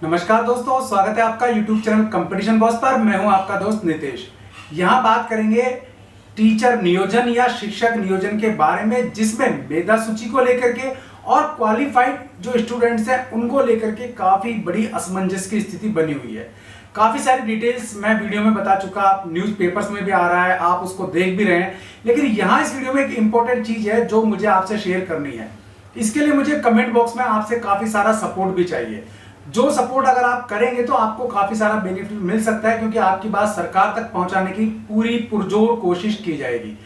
नमस्कार दोस्तों, स्वागत है आपका YouTube चैनल कंपटीशन बॉस पर। मैं हूं आपका दोस्त नितेश। यहां बात करेंगे टीचर नियोजन या शिक्षक नियोजन के बारे में, जिसमें मेधा सूची को लेकर के और क्वालिफाइड जो स्टूडेंट्स हैं उनको लेकर के काफी बड़ी असमंजस की स्थिति बनी हुई है। काफी सारी डिटेल्स मैं वीडियो में बता चुका, न्यूज पेपर्स में भी आ रहा है, आप उसको देख भी रहे हैं। लेकिन यहाँ इस वीडियो में एक इंपॉर्टेंट चीज है जो मुझे आपसे शेयर करनी है। इसके लिए मुझे कमेंट बॉक्स में आपसे काफी सारा सपोर्ट भी चाहिए। जो सपोर्ट अगर आप करेंगे तो आपको काफी सारा बेनिफिट मिल सकता है, क्योंकि आपकी बात सरकार तक पहुंचाने की पूरी पुरजोर कोशिश की जाएगी।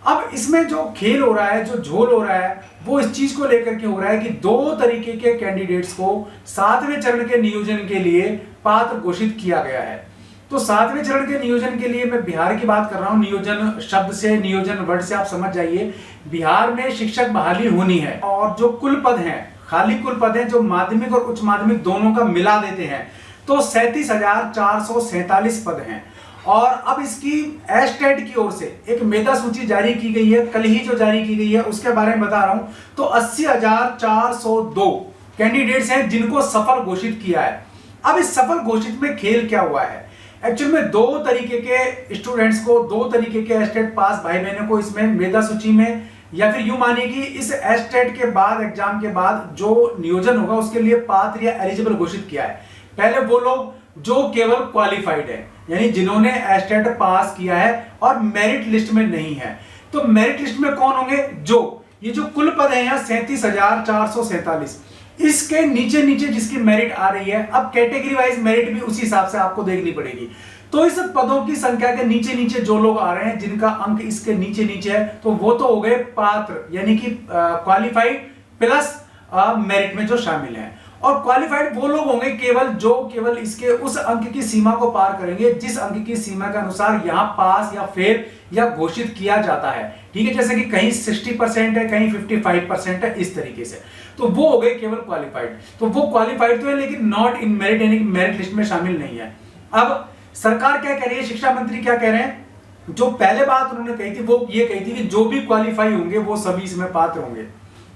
अब इसमें जो खेल हो रहा है, जो झोल हो रहा है, वो इस चीज को लेकर के हो रहा है कि दो तरीके के कैंडिडेट्स को 7वें चरण के नियोजन के लिए पात्र घोषित किया गया है। तो 7वें चरण के नियोजन के लिए मैं बिहार की बात कर रहा हूं। नियोजन शब्द से, नियोजन वर्ड से आप समझ जाइए, बिहार में शिक्षक बहाली होनी है और जो कुल पद हैं, खाली कुल पद हैं जो माध्यमिक और उच्च माध्यमिक दोनों का मिला देते हैं, तो 37,447 पद हैं। और अब इसकी एस्टेट की ओर से एक मेधा सूची जारी की गई है, कल ही जो जारी की गई है उसके बारे में बता रहा हूं। तो 80,402 कैंडिडेट्स हैं जिनको सफल घोषित किया है। अब इस सफल घोषित में खेल क्या हुआ है? एक्चुअल में दो तरीके के स्टूडेंट्स को, दो तरीके के एस्टेट पास भाई बहनों को इसमें मेधा सूची में, या फिर यूं मानिए कि इस एस्टेट के बाद, एग्जाम के बाद जो नियोजन होगा उसके लिए पात्र या एलिजिबल घोषित किया है। पहले वो लोग जो केवल क्वालिफाइड है, यानी जिन्होंने एस्टेट पास किया है और मेरिट लिस्ट में नहीं है। तो मेरिट लिस्ट में कौन होंगे? जो ये जो कुल पद है यहाँ 37,447, इसके नीचे नीचे जिसकी मेरिट आ रही है। अब कैटेगरी वाइज मेरिट भी उसी हिसाब से आपको देखनी पड़ेगी। तो इस पदों की संख्या के नीचे नीचे जो लोग आ रहे हैं जिनका अंक इसके नीचे नीचे है, तो वो तो हो गए पात्र, यानी कि क्वालिफाइड प्लस मेरिट में जो शामिल हैं। और क्वालिफाइड वो लोग होंगे केवल जो केवल इसके उस अंक की सीमा को पार करेंगे जिस अंक की सीमा के अनुसार यहां पास या फेल या घोषित किया जाता है। ठीक है, जैसे कि कहीं 60% है, कहीं 55% है, इस तरीके से। तो वो हो गए केवल क्वालिफाइड। तो वो क्वालिफाइड तो है लेकिन नॉट इन मेरिट, यानी कि मेरिट लिस्ट में शामिल नहीं है। अब सरकार क्या कह रही है, शिक्षा मंत्री क्या कह रहे हैं? जो पहले बात उन्होंने कही थी वो ये कही थी कि जो भी क्वालिफाई होंगे वो सभी इसमें पात्र होंगे।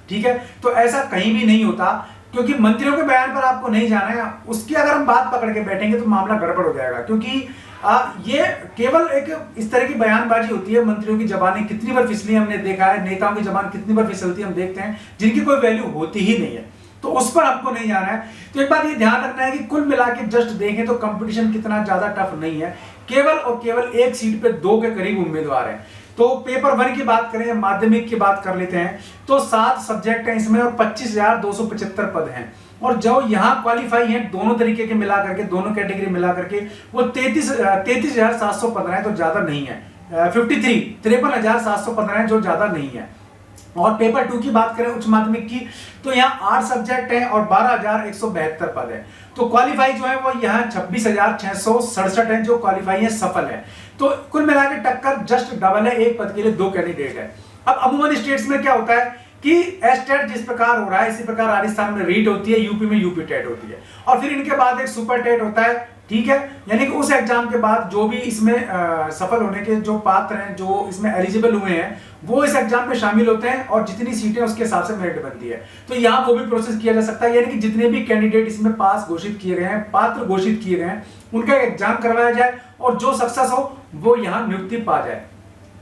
ठीक है, तो ऐसा कहीं भी नहीं होता, क्योंकि मंत्रियों के बयान पर आपको नहीं जाना है। उसकी अगर हम बात पकड़ के बैठेंगे तो मामला गड़बड़ हो जाएगा, क्योंकि ये केवल एक इस तरह की बयानबाजी होती है। मंत्रियों की जबानें कितनी बार फिसली हमने देखा है, नेताओं की जबान कितनी बार फिसलती हम देखते हैं, जिनकी कोई वैल्यू होती ही नहीं है। तो उस पर आपको नहीं जाना है। तो एक बात ये ध्यान रखना है कि कुल मिला के जस्ट देखें तो कंपटीशन कितना ज्यादा टफ नहीं है। केवल और केवल एक सीट पे 2 के करीब उम्मीदवार हैं। तो पेपर 1 की बात करें, माध्यमिक की बात कर लेते हैं, तो 7 सब्जेक्ट हैं इसमें और 25,275 पद हैं। और जो यहाँ क्वालिफाई हैं दोनों तरीके के मिला करके, दोनों कैटेगरी मिला करके, वो 33,715 है, तो ज्यादा नहीं है। 53,715 है, जो ज्यादा नहीं है। और पेपर 2 की बात करें, उच्च माध्यमिक की, तो यहाँ 8 सब्जेक्ट हैं और 12,172 पद है। तो क्वालिफाई जो है वो यहाँ 26,667 है जो क्वालिफाई है, सफल है। तो कुल मिला के टक्कर जस्ट डबल है, एक पद के लिए 2 कैंडिडेट है। अब अमूमन स्टेट्स में क्या होता है कि एस्टेट जिस प्रकार हो रहा है इसी प्रकार राजस्थान में रीट होती है, यूपी में यूपी टेट होती है, और फिर इनके बाद एक सुपर टेट होता है। ठीक है, यानी कि उस एग्जाम के बाद जो भी इसमें सफल होने के जो पात्र हैं, जो इसमें एलिजिबल हुए हैं, वो इस एग्जाम में शामिल होते हैं और जितनी सीटें उसके हिसाब से मेरिट बनती है। तो यहाँ वो भी प्रोसेस किया जा सकता है, यानी कि जितने भी कैंडिडेट इसमें पास घोषित किए गए हैं, पात्र घोषित किए गए हैं, उनका एग्जाम करवाया जाए और जो सक्सेस हो वो यहाँ नियुक्ति पा जाए।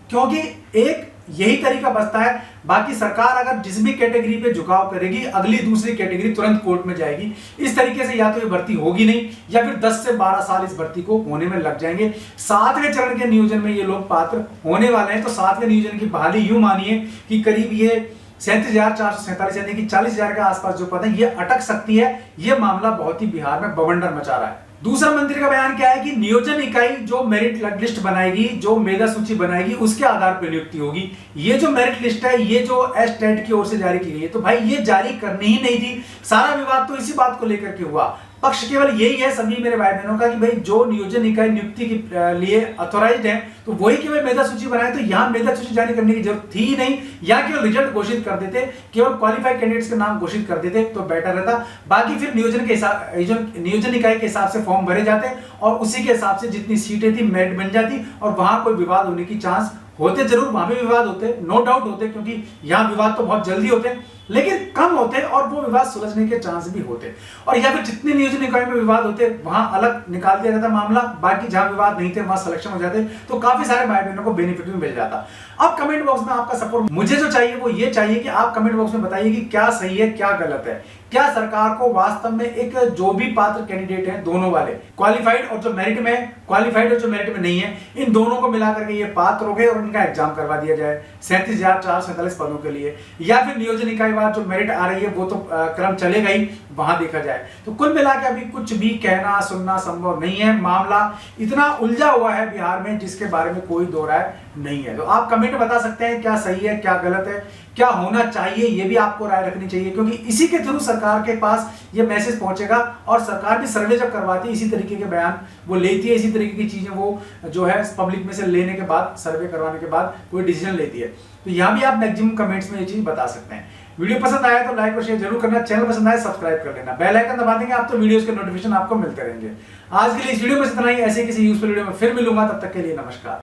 क्योंकि एक यही तरीका बचता है। बाकी सरकार अगर जिस भी कैटेगरी पे झुकाव करेगी, अगली दूसरी कैटेगरी तुरंत कोर्ट में जाएगी। इस तरीके से या तो ये भर्ती होगी नहीं, या फिर 10 से 12 साल इस भर्ती को होने में लग जाएंगे। 7वें चरण के नियोजन में ये लोग पात्र होने वाले हैं। तो 7वें नियोजन की बहाली यूं मानिए कि करीब ये 37,447 यानी कि 40,000 के आसपास जो पद है ये अटक सकती है। ये मामला बहुत ही बिहार में बवंडर मचा रहा है। दूसरा मंत्री का बयान क्या है कि नियोजन इकाई जो मेरिट लिस्ट बनाएगी, जो मेधा सूची बनाएगी, उसके आधार पर नियुक्ति होगी। ये जो मेरिट लिस्ट है, ये जो एस्टेट की ओर से जारी की गई है, तो भाई ये जारी करनी ही नहीं थी। सारा विवाद तो इसी बात को लेकर के हुआ। पक्ष केवल यही है सभी मेरे भाई बहनों का कि भाई जो नियोजन इकाई नियुक्ति के लिए अथॉराइज्ड है, तो वही केवल मेधा सूची बनाए। तो यहाँ मेधा सूची जारी करने की जरूरत थी ही नहीं। यहाँ केवल रिजल्ट घोषित कर देते, केवल क्वालिफाइड कैंडिडेट्स के नाम घोषित कर देते तो बेटर रहता। बाकी फिर नियोजन इकाई के हिसाब से फॉर्म भरे जाते और उसी के हिसाब से जितनी सीटें थी मेरिट बन जाती, और वहां कोई विवाद होने की चांस होते, जरूर वहां भी विवाद होते, नो डाउट होते, क्योंकि यहाँ विवाद तो बहुत जल्दी होते हैं। लेकिन कम होते और वो विवाद सुलझने के चांस भी होते। और या फिर जितने नियोजन निकाय में विवाद होते वहां अलग निकाल दिया जाता मामला, बाकी जहां विवाद नहीं थे वहां सिलेक्शन हो जाते, तो काफी सारे भाई बहनों को बेनिफिट भी मिल जाता। अब कमेंट बॉक्स में आपका सपोर्ट मुझे जो चाहिए वो ये चाहिए कि आप कमेंट बॉक्स में बताइए कि क्या सही है क्या गलत है। क्या सरकार को वास्तव में एक जो भी पात्र कैंडिडेट हैं दोनों वाले क्वालिफाइड और जो मेरिट में क्वालिफाइड और जो मेरिट में नहीं है, इन दोनों को मिलाकर के ये पात्र हो गए और इनका एग्जाम करवा दिया जाए 37,447 पदों के लिए, या फिर नियोजन इकाई वार जो मेरिट आ रही है वो तो क्रम चलेगा ही, वहां देखा जाए। तो कुल मिला के अभी कुछ भी कहना सुनना संभव नहीं है। मामला इतना उलझा हुआ है बिहार में जिसके बारे में कोई दो राय नहीं है। तो आप कमेंट बता सकते हैं क्या सही है क्या गलत है, क्या होना चाहिए, ये भी आपको राय रखनी चाहिए, क्योंकि इसी के थ्रू सरकार के पास ये मैसेज पहुंचेगा और सरकार भी सर्वे जब करवाती है इसी तरीके के बयान वो लेती है, इसी तरीके की चीजें वो जो है पब्लिक में से लेने के बाद सर्वे करवाने के बाद कोई डिसीजन लेती है। तो यहां भी आप मैक्सिमम कमेंट्स में ये चीज बता सकते हैं। वीडियो पसंद आया तो लाइक और शेयर जरूर करना, चैनल पसंद आया सब्सक्राइब कर लेना, बेल आइकन दबा देंगे आप तो वीडियोस के नोटिफिकेशन आपको मिलते रहेंगे। आज के लिए इस वीडियो में इतना ही, ऐसे किसी यूजफुल वीडियो में फिर मिलूंगा, तब तक के लिए नमस्कार।